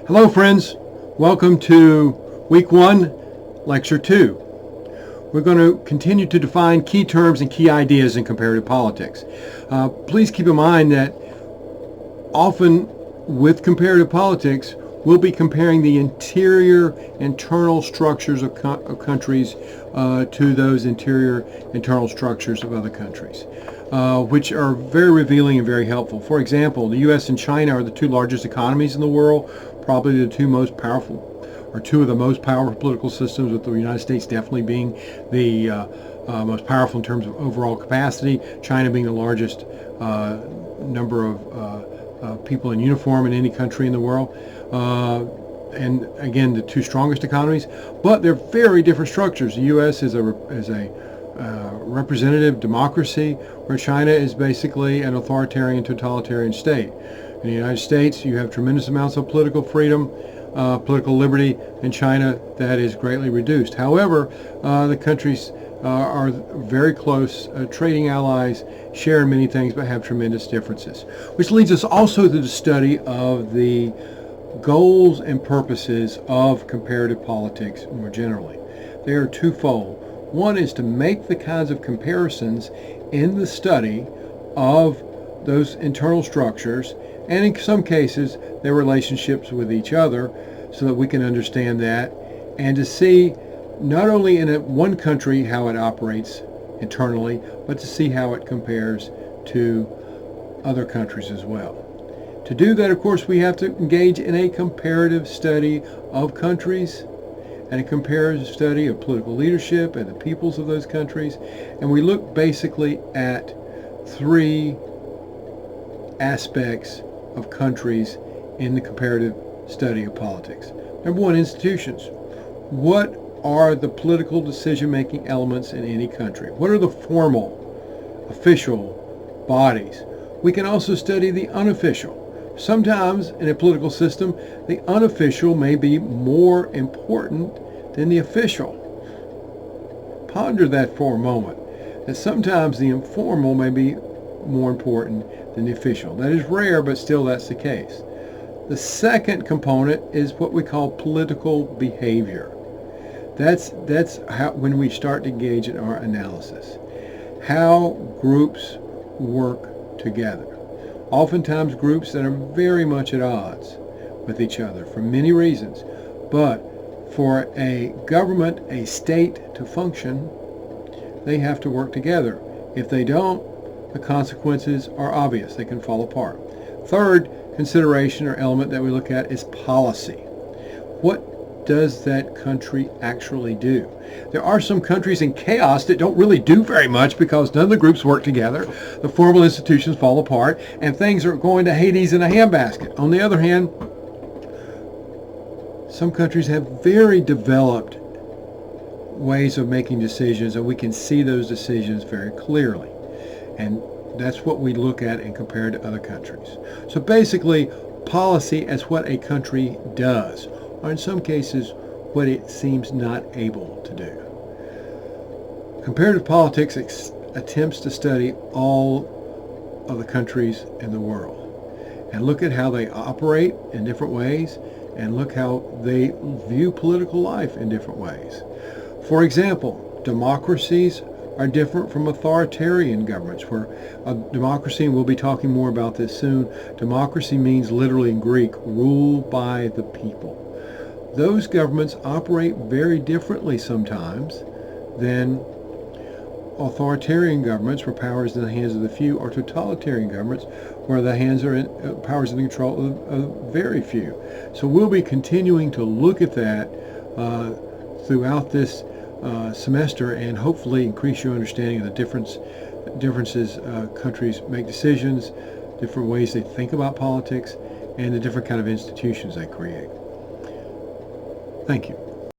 Hello friends, welcome to week 1, lecture 2. We're going to continue to define key terms and key ideas in comparative politics. Please keep in mind that often with comparative politics we'll be comparing the internal structures of countries to those internal structures of other countries, which are very revealing and very helpful. For example, the U.S. and China are the two largest economies in the world, probably the two of the most powerful political systems, with the United States definitely being the most powerful in terms of overall capacity, China being the largest number of people in uniform in any country in the world. And again, the two strongest economies, but they're very different structures. The U.S. is a representative democracy, where China is basically an authoritarian, totalitarian state. In the United States, you have tremendous amounts of political freedom, political liberty. In China, that is greatly reduced. However, the countries are very close trading allies, share many things, but have tremendous differences. Which leads us also to the study of the goals and purposes of comparative politics more generally. They are twofold. One is to make the kinds of comparisons in the study of those internal structures, and in some cases their relationships with each other, so that we can understand that, and to see not only in one country how it operates internally, but to see how it compares to other countries as well. To do that, of course, we have to engage in a comparative study of countries and a comparative study of political leadership and the peoples of those countries. And we look basically at three aspects of countries in the comparative study of politics. Number one, institutions. What are the political decision-making elements in any country? What are the formal, official bodies? We can also study the unofficial. Sometimes in a political system, the unofficial may be more important than the official. Ponder that for a moment, that sometimes the informal may be more important than the official. That is rare, but still that's the case. The second component is what we call political behavior. That's how, when we start to engage in our analysis, how groups work together. Oftentimes groups that are very much at odds with each other for many reasons, but for a government, a state to function, they have to work together. If they don't, the consequences are obvious. They can fall apart. Third consideration or element that we look at is policy. What does that country actually do? There are some countries in chaos that don't really do very much because none of the groups work together. The formal institutions fall apart and things are going to Hades in a handbasket. On the other hand, some countries have very developed ways of making decisions, and we can see those decisions very clearly. And that's what we look at and compare to other countries. So basically, policy as what a country does, or in some cases, what it seems not able to do. Comparative politics attempts to study all of the countries in the world and look at how they operate in different ways, and look how they view political life in different ways. For example, democracies are different from authoritarian governments, where a democracy, and we'll be talking more about this soon, democracy means literally in Greek, rule by the people. Those governments operate very differently sometimes than authoritarian governments, where power is in the hands of the few, or totalitarian governments, where the power is in the control of very few. So we'll be continuing to look at that throughout this semester, and hopefully increase your understanding of the differences countries make decisions, different ways they think about politics, and the different kind of institutions they create. Thank you.